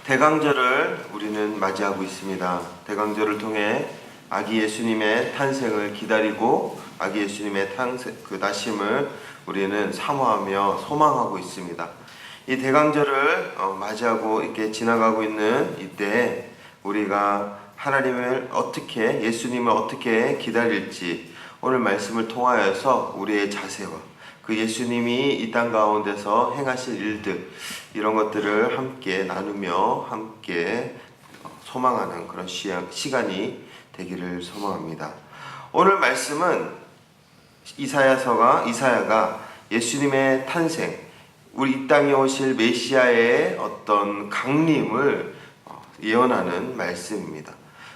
대강절을 우리는 맞이하고 있습니다. 대강절을 통해 아기 예수님의 탄생을 기다리고 아기 예수님의 나심을 우리는 사모하며 소망하고 있습니다. 이 대강절을 맞이하고 이렇게 지나가고 있는 이때 우리가 하나님을 어떻게, 예수님을 어떻게 기다릴지 오늘 말씀을 통하여서 우리의 자세와 그 예수님이 이 땅 가운데서 행하실 일들, 이런 것들을 함께 나누며 함께 소망하는 그런 시간이 되기를 소망합니다. 오늘 말씀은 이사야가 예수님의 탄생, 우리 이 땅에 오실 메시아의 어떤 강림을 예언하는 말씀입니다.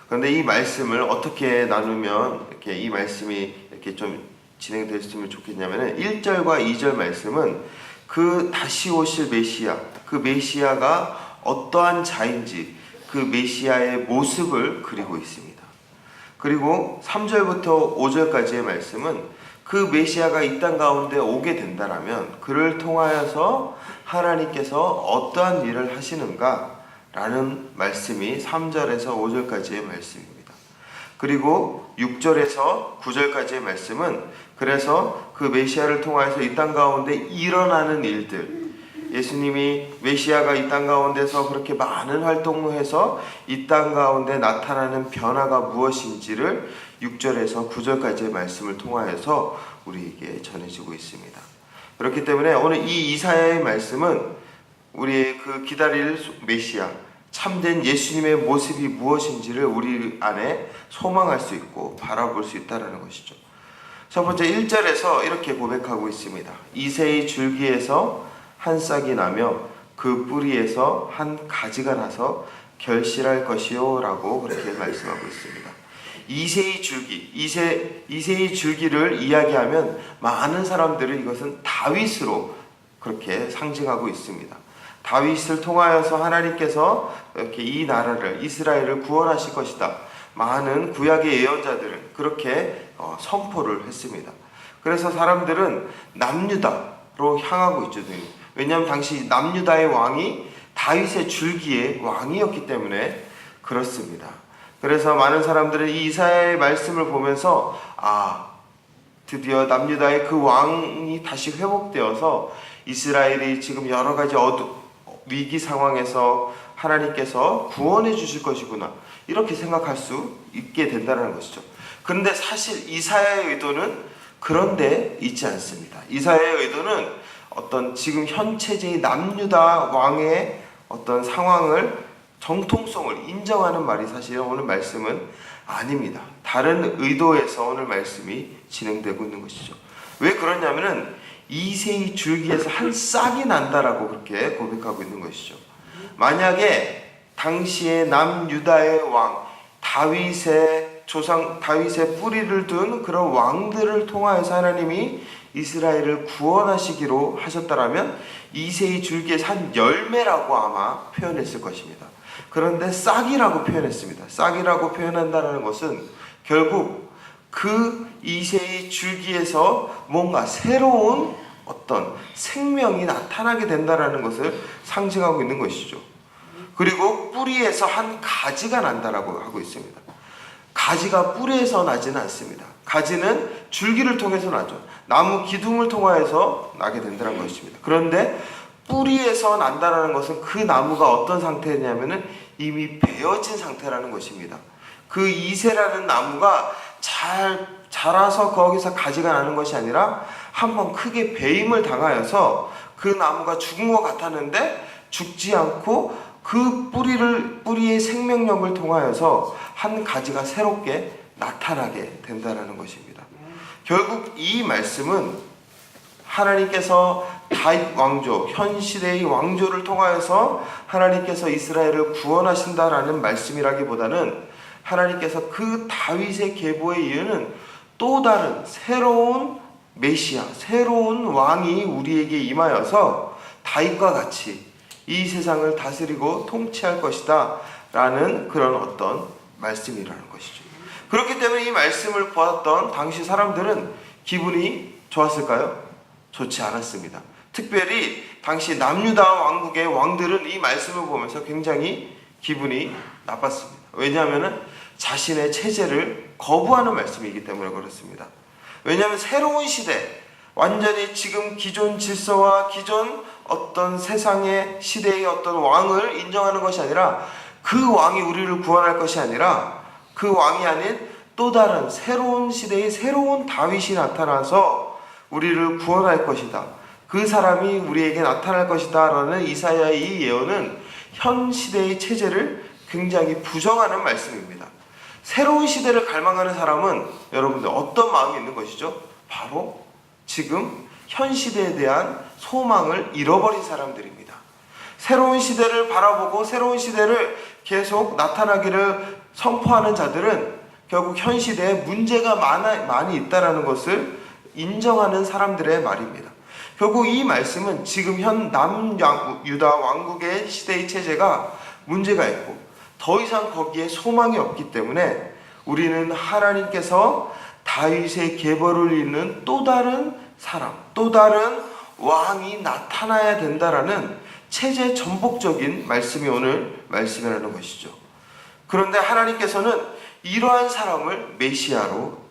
그런데 이 말씀을 어떻게 나누면 이렇게 이 말씀이 이렇게 좀 진행됐으면 좋겠냐면은 1절과 2절 말씀은 그 다시 오실 메시아, 그 메시아가 어떠한 자인지 그 메시아의 모습을 그리고 있습니다. 그리고 3절부터 5절까지의 말씀은 그 메시아가 이 땅 가운데 오게 된다라면 그를 통하여서 하나님께서 어떠한 일을 하시는가 라는 말씀이 3절에서 5절까지의 말씀입니다. 그리고 6절에서 9절까지의 말씀은 그래서 그 메시아를 통하여서 이 땅 가운데 일어나는 일들, 예수님이 메시아가 이 땅 가운데서 그렇게 많은 활동을 해서 이 땅 가운데 나타나는 변화가 무엇인지를 6절에서 9절까지의 말씀을 통하여서 우리에게 전해지고 있습니다. 그렇기 때문에 오늘 이 이사야의 말씀은 우리의 그 기다릴 메시아, 참된 예수님의 모습이 무엇인지를 우리 안에 소망할 수 있고 바라볼 수 있다는 것이죠. 첫 번째 1절에서 이렇게 고백하고 있습니다. 이새의 줄기에서 한 싹이 나며 그 뿌리에서 한 가지가 나서 결실할 것이요 라고 그렇게 말씀하고 있습니다. 이새의 줄기, 이새의 줄기를 이야기하면 많은 사람들은 이것은 다윗으로 그렇게 상징하고 있습니다. 다윗을 통하여서 하나님께서 이렇게 이 나라를, 이스라엘을 구원하실 것이다. 많은 구약의 예언자들은 그렇게 선포를 했습니다. 그래서 사람들은 남유다로 향하고 있죠. 왜냐하면 당시 남유다의 왕이 다윗의 줄기의 왕이었기 때문에 그렇습니다. 그래서 많은 사람들은 이 이사야의 말씀을 보면서 드디어 남유다의 그 왕이 다시 회복되어서 이스라엘이 지금 여러 가지 위기 상황에서 하나님께서 구원해 주실 것이구나, 이렇게 생각할 수 있게 된다는 것이죠. 그런데 사실 이사야의 의도는 그런데 있지 않습니다. 이사야의 의도는 어떤 지금 현 체제의 남유다 왕의 어떤 상황을, 정통성을 인정하는 말이 사실 오늘 말씀은 아닙니다. 다른 의도에서 오늘 말씀이 진행되고 있는 것이죠. 왜 그러냐면은 이새의 줄기에서 한 싹이 난다라고 그렇게 고백하고 있는 것이죠. 만약에 당시의 남유다의 왕 다윗의 조상, 다윗의 뿌리를 둔 그런 왕들을 통하여서 하나님이 이스라엘을 구원하시기로 하셨다라면 이새의 줄기에서 한 열매라고 아마 표현했을 것입니다. 그런데 싹이라고 표현했습니다. 싹이라고 표현한다는 것은 결국 그 이새의 줄기에서 뭔가 새로운 어떤 생명이 나타나게 된다는 것을 상징하고 있는 것이죠. 그리고 뿌리에서 한 가지가 난다라고 하고 있습니다. 가지가 뿌리에서 나지는 않습니다. 가지는 줄기를 통해서 나죠. 나무 기둥을 통하여서 나게 된다는 것입니다. 그런데 뿌리에서 난다라는 것은 그 나무가 어떤 상태냐면은 이미 베어진 상태라는 것입니다. 그 이새라는 나무가 잘 자라서 거기서 가지가 나는 것이 아니라 한번 크게 배임을 당하여서 그 나무가 죽은 것 같았는데 죽지 않고 그 뿌리의 생명력을 통하여서 한 가지가 새롭게 나타나게 된다는 것입니다. 결국 이 말씀은 하나님께서 다윗 왕조, 현 시대의 왕조를 통하여서 하나님께서 이스라엘을 구원하신다라는 말씀이라기보다는 하나님께서 그 다윗의 계보에 이르는 또 다른 새로운 메시아, 새로운 왕이 우리에게 임하여서 다윗과 같이 이 세상을 다스리고 통치할 것이다 라는 그런 어떤 말씀이라는 것이죠. 그렇기 때문에 이 말씀을 보았던 당시 사람들은 기분이 좋았을까요? 좋지 않았습니다. 특별히 당시 남유다 왕국의 왕들은 이 말씀을 보면서 굉장히 기분이 나빴습니다. 왜냐하면 자신의 체제를 거부하는 말씀이기 때문에 그렇습니다. 왜냐하면 새로운 시대, 완전히 지금 기존 질서와 기존 어떤 세상의 시대의 어떤 왕을 인정하는 것이 아니라, 그 왕이 우리를 구원할 것이 아니라 그 왕이 아닌 또 다른 새로운 시대의 새로운 다윗이 나타나서 우리를 구원할 것이다, 그 사람이 우리에게 나타날 것이다 라는 이사야의 이 예언은 현 시대의 체제를 굉장히 부정하는 말씀입니다. 새로운 시대를 갈망하는 사람은 여러분들 어떤 마음이 있는 것이죠? 바로 지금 현 시대에 대한 소망을 잃어버린 사람들입니다. 새로운 시대를 바라보고 새로운 시대를 계속 나타나기를 선포하는 자들은 결국 현 시대에 문제가 많이 있다는 것을 인정하는 사람들의 말입니다. 결국 이 말씀은 지금 현 남유다 왕국의 시대의 체제가 문제가 있고 더 이상 거기에 소망이 없기 때문에 우리는 하나님께서 다윗의 계보를 잇는 또 다른 사람, 또 다른 왕이 나타나야 된다라는 체제 전복적인 말씀이 오늘 말씀이라는 것이죠. 그런데 하나님께서는 이러한 사람을 메시아로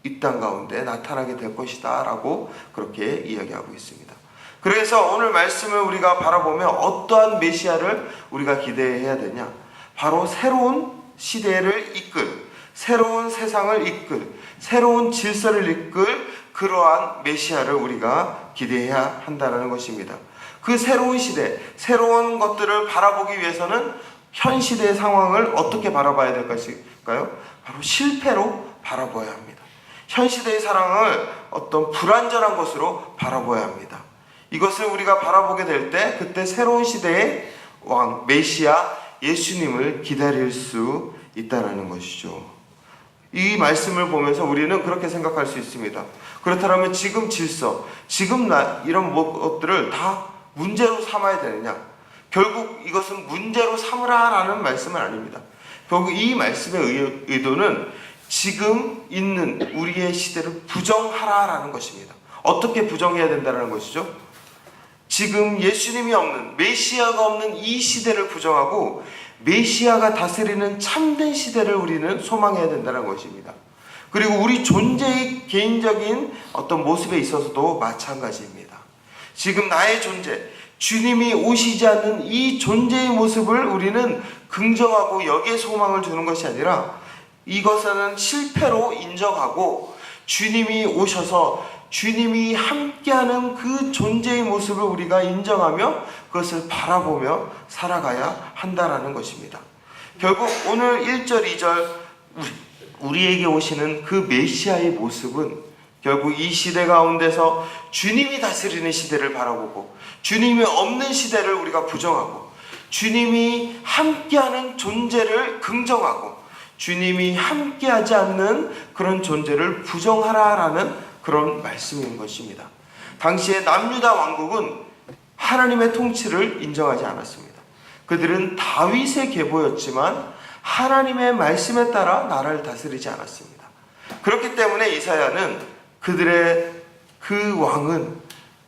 이 땅 가운데 나타나게 될 것이다 라고 그렇게 이야기하고 있습니다. 그래서 오늘 말씀을 우리가 바라보면 어떠한 메시아를 우리가 기대해야 되냐? 바로 새로운 시대를 이끌, 새로운 세상을 이끌, 새로운 질서를 이끌 그러한 메시아를 우리가 기대해야 한다는 것입니다. 그 새로운 시대, 새로운 것들을 바라보기 위해서는 현 시대의 상황을 어떻게 바라봐야 될 것일까요? 바로 실패로 바라봐야 합니다. 현 시대의 상황을 어떤 불완전한 것으로 바라봐야 합니다. 이것을 우리가 바라보게 될 때 그때 새로운 시대의 왕, 메시아, 예수님을 기다릴 수 있다는 것이죠. 이 말씀을 보면서 우리는 그렇게 생각할 수 있습니다. 그렇다면 지금 질서, 지금 이런 것들을 다 문제로 삼아야 되느냐? 결국 이것은 문제로 삼으라라는 말씀은 아닙니다. 결국 이 말씀의 의도는 지금 있는 우리의 시대를 부정하라라는 것입니다. 어떻게 부정해야 된다는 것이죠? 지금 예수님이 없는, 메시아가 없는 이 시대를 부정하고 메시아가 다스리는 참된 시대를 우리는 소망해야 된다는 것입니다. 그리고 우리 존재의 개인적인 어떤 모습에 있어서도 마찬가지입니다. 지금 나의 존재, 주님이 오시지 않는 이 존재의 모습을 우리는 긍정하고 여기에 소망을 두는 것이 아니라 이것은 실패로 인정하고 주님이 오셔서 주님이 함께하는 그 존재의 모습을 우리가 인정하며 그것을 바라보며 살아가야 한다는 것입니다. 결국 오늘 1절, 2절 우리에게 오시는 그 메시아의 모습은 결국 이 시대 가운데서 주님이 다스리는 시대를 바라보고 주님이 없는 시대를 우리가 부정하고 주님이 함께하는 존재를 긍정하고 주님이 함께하지 않는 그런 존재를 부정하라라는 그런 말씀인 것입니다. 당시에 남유다 왕국은 하나님의 통치를 인정하지 않았습니다. 그들은 다윗의 계보였지만 하나님의 말씀에 따라 나라를 다스리지 않았습니다. 그렇기 때문에 이사야는 그들의 그 왕은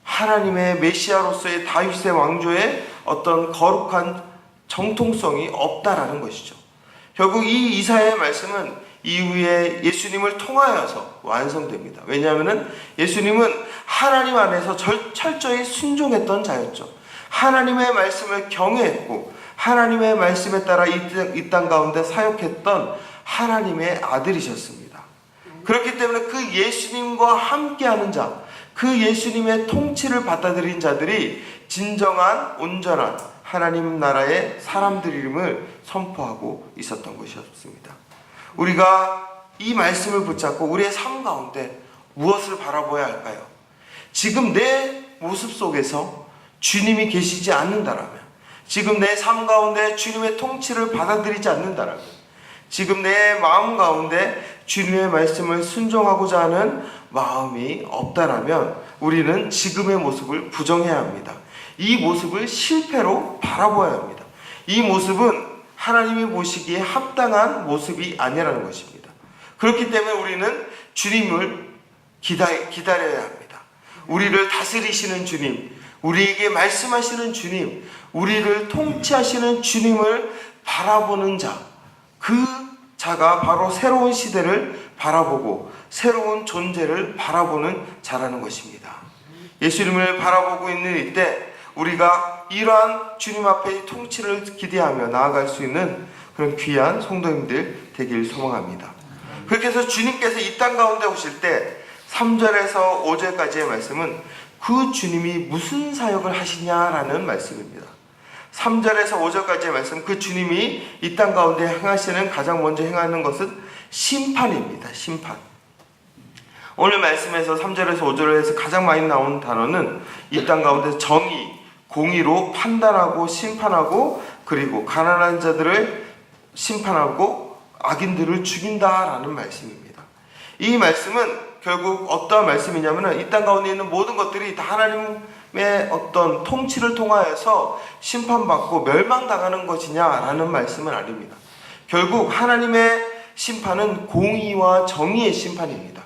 하나님의 메시아로서의 다윗의 왕조에 어떤 거룩한 정통성이 없다라는 것이죠. 결국 이 이사야의 말씀은 이후에 예수님을 통하여서 완성됩니다. 왜냐하면 예수님은 하나님 안에서 철저히 순종했던 자였죠. 하나님의 말씀을 경외했고 하나님의 말씀에 따라 이 땅 가운데 사역했던 하나님의 아들이셨습니다. 그렇기 때문에 그 예수님과 함께하는 자, 그 예수님의 통치를 받아들인 자들이 진정한 온전한 하나님 나라의 사람들임을 선포하고 있었던 것이었습니다. 우리가 이 말씀을 붙잡고 우리의 삶 가운데 무엇을 바라봐야 할까요? 지금 내 모습 속에서 주님이 계시지 않는다라면, 지금 내 삶 가운데 주님의 통치를 받아들이지 않는다라면, 지금 내 마음 가운데 주님의 말씀을 순종하고자 하는 마음이 없다라면 우리는 지금의 모습을 부정해야 합니다. 이 모습을 실패로 바라보아야 합니다. 이 모습은 하나님이 보시기에 합당한 모습이 아니라는 것입니다. 그렇기 때문에 우리는 주님을 기다려야 합니다. 우리를 다스리시는 주님, 우리에게 말씀하시는 주님, 우리를 통치하시는 주님을 바라보는 자, 그 자가 바로 새로운 시대를 바라보고 새로운 존재를 바라보는 자라는 것입니다. 예수님을 바라보고 있는 이때 우리가 이러한 주님 앞에 통치를 기대하며 나아갈 수 있는 그런 귀한 성도님들 되길 소망합니다. 그렇게 해서 주님께서 이 땅 가운데 오실 때 3절에서 5절까지의 말씀은 그 주님이 무슨 사역을 하시냐라는 말씀입니다. 3절에서 5절까지의 말씀, 그 주님이 이 땅 가운데 행하시는 가장 먼저 행하는 것은 심판입니다. 심판. 오늘 말씀에서 3절에서 5절에서 가장 많이 나오는 단어는 이 땅 가운데 정의, 공의로 판단하고 심판하고 그리고 가난한 자들을 심판하고 악인들을 죽인다라는 말씀입니다. 이 말씀은 결국 어떠한 말씀이냐면 이 땅 가운데 있는 모든 것들이 다 하나님의 어떤 통치를 통하여서 심판받고 멸망당하는 것이냐라는 말씀은 아닙니다. 결국 하나님의 심판은 공의와 정의의 심판입니다.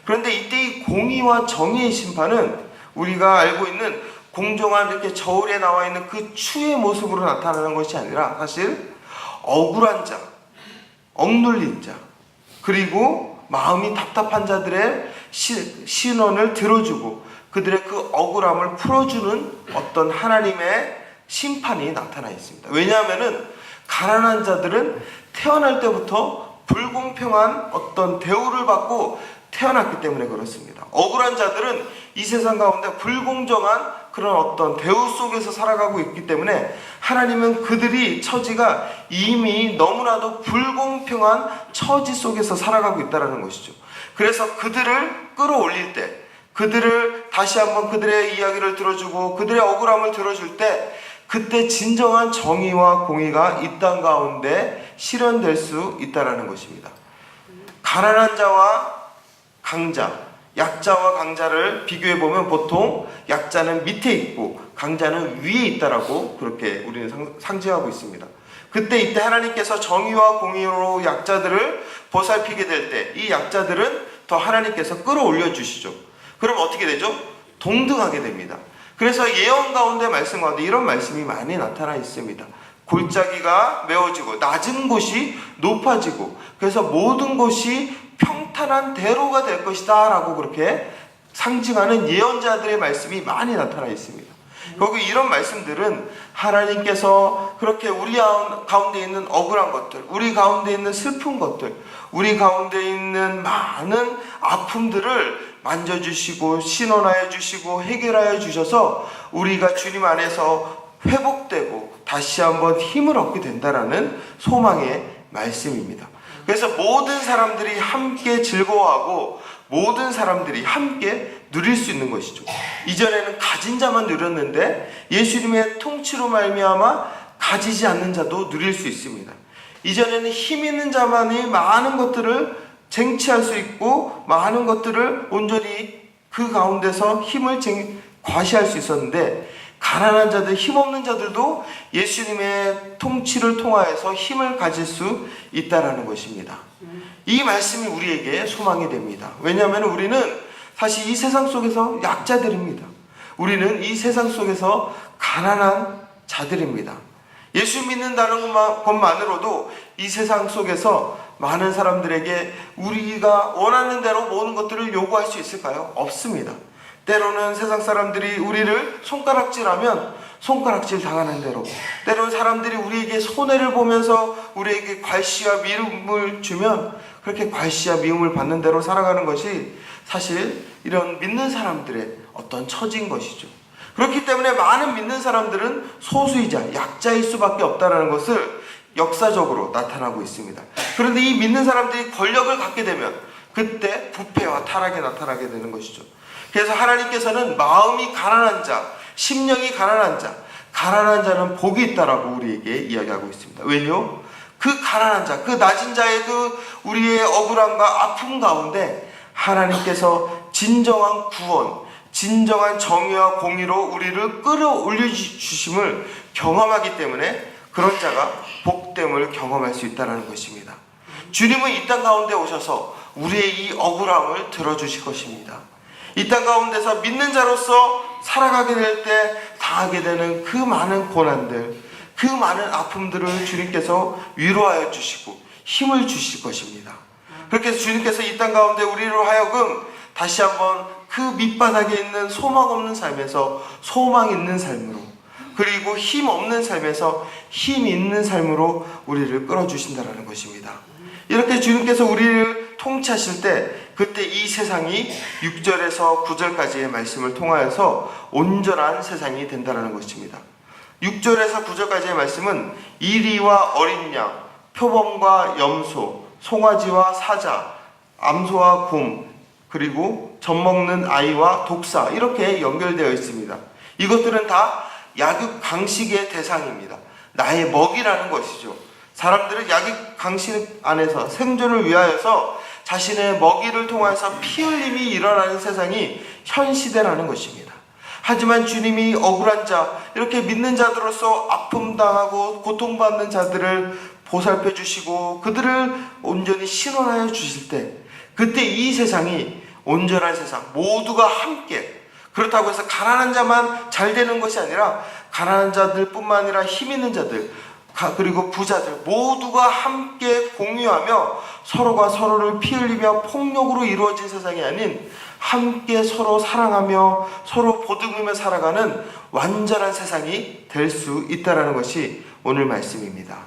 그런데 이때 이 공의와 정의의 심판은 우리가 알고 있는 공정한 이렇게 저울에 나와 있는 그 추의 모습으로 나타나는 것이 아니라 사실 억울한 자, 억눌린 자, 그리고 마음이 답답한 자들의 신원을 들어주고 그들의 그 억울함을 풀어주는 어떤 하나님의 심판이 나타나 있습니다. 왜냐하면은 가난한 자들은 태어날 때부터 불공평한 어떤 대우를 받고 태어났기 때문에 그렇습니다. 억울한 자들은 이 세상 가운데 불공정한 그런 어떤 대우 속에서 살아가고 있기 때문에 하나님은 그들이 처지가 이미 너무나도 불공평한 처지 속에서 살아가고 있다는 것이죠. 그래서 그들을 끌어올릴 때, 그들을 다시 한번 그들의 이야기를 들어주고 그들의 억울함을 들어줄 때 그때 진정한 정의와 공의가 이 땅 가운데 실현될 수 있다는 것입니다. 가난한 자와 강자, 약자와 강자를 비교해보면 보통 약자는 밑에 있고 강자는 위에 있다라고 그렇게 우리는 상징하고 있습니다. 이때 하나님께서 정의와 공의로 약자들을 보살피게 될 때 이 약자들은 더 하나님께서 끌어올려 주시죠. 그럼 어떻게 되죠? 동등하게 됩니다. 그래서 예언 가운데 말씀 가운데 이런 말씀이 많이 나타나 있습니다. 골짜기가 메워지고 낮은 곳이 높아지고 그래서 모든 곳이 평탄한 대로가 될 것이다 라고 그렇게 상징하는 예언자들의 말씀이 많이 나타나 있습니다. 결국 이런 말씀들은 하나님께서 그렇게 우리 가운데 있는 억울한 것들, 우리 가운데 있는 슬픈 것들, 우리 가운데 있는 많은 아픔들을 만져주시고 신원하여 주시고 해결하여 주셔서 우리가 주님 안에서 회복되고 다시 한번 힘을 얻게 된다라는 소망의 말씀입니다. 그래서 모든 사람들이 함께 즐거워하고 모든 사람들이 함께 누릴 수 있는 것이죠. 이전에는 가진 자만 누렸는데 예수님의 통치로 말미암아 가지지 않는 자도 누릴 수 있습니다. 이전에는 힘 있는 자만이 많은 것들을 쟁취할 수 있고 많은 것들을 온전히 그 가운데서 힘을 과시할 수 있었는데 가난한 자들, 힘없는 자들도 예수님의 통치를 통하여서 힘을 가질 수 있다는 것입니다. 이 말씀이 우리에게 소망이 됩니다. 왜냐하면 우리는 사실 이 세상 속에서 약자들입니다. 우리는 이 세상 속에서 가난한 자들입니다. 예수 믿는다는 것만으로도 이 세상 속에서 많은 사람들에게 우리가 원하는 대로 모든 것들을 요구할 수 있을까요? 없습니다. 때로는 세상 사람들이 우리를 손가락질하면 손가락질 당하는 대로, 때로는 사람들이 우리에게 손해를 보면서 우리에게 괄시와 미움을 주면 그렇게 괄시와 미움을 받는 대로 살아가는 것이 사실 이런 믿는 사람들의 어떤 처지인 것이죠. 그렇기 때문에 많은 믿는 사람들은 소수이자 약자일 수밖에 없다는 것을 역사적으로 나타나고 있습니다. 그런데 이 믿는 사람들이 권력을 갖게 되면 그때 부패와 타락이 나타나게 되는 것이죠. 그래서 하나님께서는 마음이 가난한 자, 심령이 가난한 자, 가난한 자는 복이 있다라고 우리에게 이야기하고 있습니다. 왜요? 그 가난한 자, 그 낮은 자의 그 우리의 억울함과 아픔 가운데 하나님께서 진정한 구원, 진정한 정의와 공의로 우리를 끌어올려 주심을 경험하기 때문에 그런 자가 복됨을 경험할 수 있다는 것입니다. 주님은 이 땅 가운데 오셔서 우리의 이 억울함을 들어주실 것입니다. 이 땅 가운데서 믿는 자로서 살아가게 될 때 당하게 되는 그 많은 고난들, 그 많은 아픔들을 주님께서 위로하여 주시고 힘을 주실 것입니다. 그렇게 해서 주님께서 이 땅 가운데 우리로 하여금 다시 한번 그 밑바닥에 있는 소망 없는 삶에서 소망 있는 삶으로, 그리고 힘 없는 삶에서 힘 있는 삶으로 우리를 끌어주신다는 것입니다. 이렇게 주님께서 우리를 통치하실 때 그때 이 세상이 6절에서 9절까지의 말씀을 통하여서 온전한 세상이 된다는 것입니다. 6절에서 9절까지의 말씀은 이리와 어린 양, 표범과 염소, 송아지와 사자, 암소와 곰, 그리고 젖먹는 아이와 독사, 이렇게 연결되어 있습니다. 이것들은 다 약육 강식의 대상입니다. 나의 먹이라는 것이죠. 사람들은 약육 강식 안에서 생존을 위하여서 자신의 먹이를 통해서 피 흘림이 일어나는 세상이 현 시대라는 것입니다. 하지만 주님이 억울한 자, 이렇게 믿는 자들로서 아픔당하고 고통받는 자들을 보살펴 주시고 그들을 온전히 신원하여 주실 때, 그때 이 세상이 온전한 세상, 모두가 함께, 그렇다고 해서 가난한 자만 잘 되는 것이 아니라 가난한 자들 뿐만 아니라 힘 있는 자들, 그리고 부자들 모두가 함께 공유하며 서로가 서로를 피 흘리며 폭력으로 이루어진 세상이 아닌 함께 서로 사랑하며 서로 보듬으며 살아가는 완전한 세상이 될 수 있다는 것이 오늘 말씀입니다.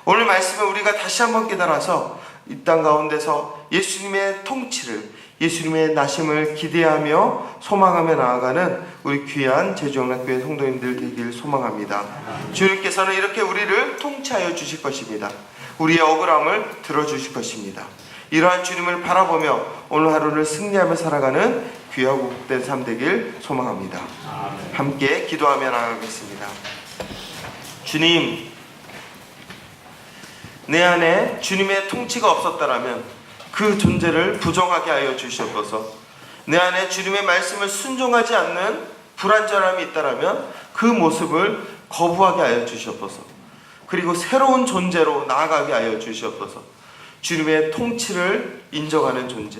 오늘 말씀은 우리가 다시 한번 깨달아서 이 땅 가운데서 예수님의 통치를, 예수님의 나심을 기대하며 소망하며 나아가는 우리 귀한 제주영락교회 성도님들 되길 소망합니다. 주님께서는 이렇게 우리를 통치하여 주실 것입니다. 우리의 억울함을 들어주실 것입니다. 이러한 주님을 바라보며 오늘 하루를 승리하며 살아가는 귀하고 복된 삶 되길 소망합니다. 함께 기도하며 나아가겠습니다. 주님, 내 안에 주님의 통치가 없었다라면 그 존재를 부정하게 하여 주시옵소서. 내 안에 주님의 말씀을 순종하지 않는 불완전함이 있다라면 그 모습을 거부하게 하여 주시옵소서. 그리고 새로운 존재로 나아가게 하여 주시옵소서. 주님의 통치를 인정하는 존재,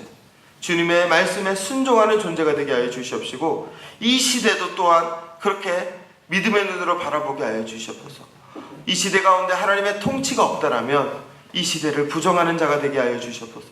주님의 말씀에 순종하는 존재가 되게 하여 주시옵시고, 이 시대도 또한 그렇게 믿음의 눈으로 바라보게 하여 주시옵소서. 이 시대 가운데 하나님의 통치가 없다라면 이 시대를 부정하는 자가 되게 하여 주시옵소서.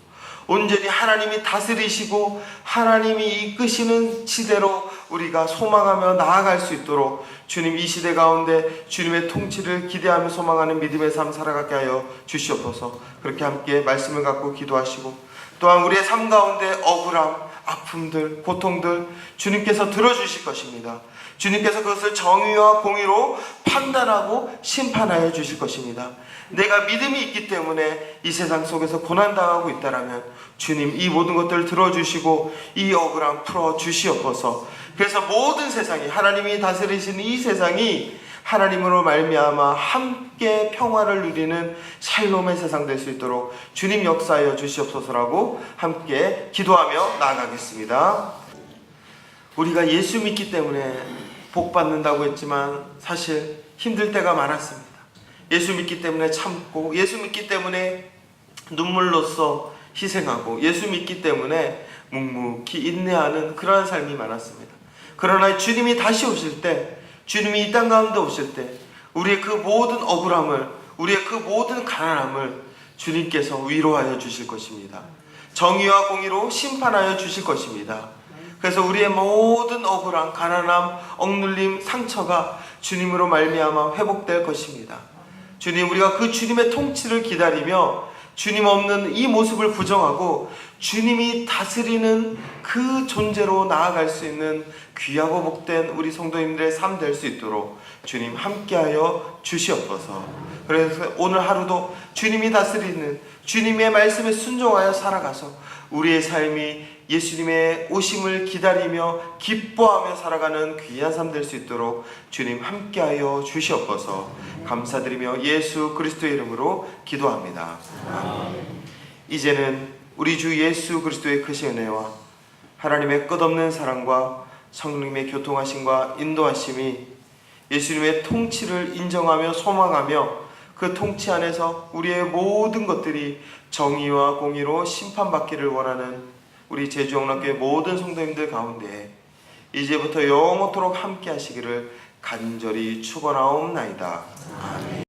온전히 하나님이 다스리시고 하나님이 이끄시는 시대로 우리가 소망하며 나아갈 수 있도록 주님, 이 시대 가운데 주님의 통치를 기대하며 소망하는 믿음의 삶 살아가게 하여 주시옵소서. 그렇게 함께 말씀을 갖고 기도하시고, 또한 우리의 삶 가운데 억울함, 아픔들, 고통들 주님께서 들어주실 것입니다. 주님께서 그것을 정의와 공의로 판단하고 심판하여 주실 것입니다. 내가 믿음이 있기 때문에 이 세상 속에서 고난당하고 있다라면 주님, 이 모든 것들을 들어주시고 이 억울함 풀어주시옵소서. 그래서 모든 세상이, 하나님이 다스리시는 이 세상이 하나님으로 말미암아 함께 평화를 누리는 샬롬의 세상 될 수 있도록 주님 역사하여 주시옵소서라고 함께 기도하며 나아가겠습니다. 우리가 예수 믿기 때문에 복 받는다고 했지만 사실 힘들 때가 많았습니다. 예수 믿기 때문에 참고, 예수 믿기 때문에 눈물로써 희생하고, 예수 믿기 때문에 묵묵히 인내하는 그러한 삶이 많았습니다. 그러나 주님이 다시 오실 때, 주님이 이 땅 가운데 오실 때 우리의 그 모든 억울함을, 우리의 그 모든 가난함을 주님께서 위로하여 주실 것입니다. 정의와 공의로 심판하여 주실 것입니다. 그래서 우리의 모든 억울함, 가난함, 억눌림, 상처가 주님으로 말미암아 회복될 것입니다. 주님, 우리가 그 주님의 통치를 기다리며 주님 없는 이 모습을 부정하고 주님이 다스리는 그 존재로 나아갈 수 있는 귀하고 복된 우리 성도님들의 삶 될 수 있도록 주님 함께하여 주시옵소서. 그래서 오늘 하루도 주님이 다스리는 주님의 말씀에 순종하여 살아가서 우리의 삶이 예수님의 오심을 기다리며 기뻐하며 살아가는 귀한 삶 될 수 있도록 주님 함께하여 주시옵소서. 감사드리며 예수 그리스도의 이름으로 기도합니다. 아멘. 이제는 우리 주 예수 그리스도의 크신 은혜와 하나님의 끝없는 사랑과 성령님의 교통하심과 인도하심이, 예수님의 통치를 인정하며 소망하며 그 통치 안에서 우리의 모든 것들이 정의와 공의로 심판받기를 원하는 우리 제주영락교회 모든 성도님들 가운데 이제부터 영원토록 함께 하시기를 간절히 축원하옵나이다. 아멘.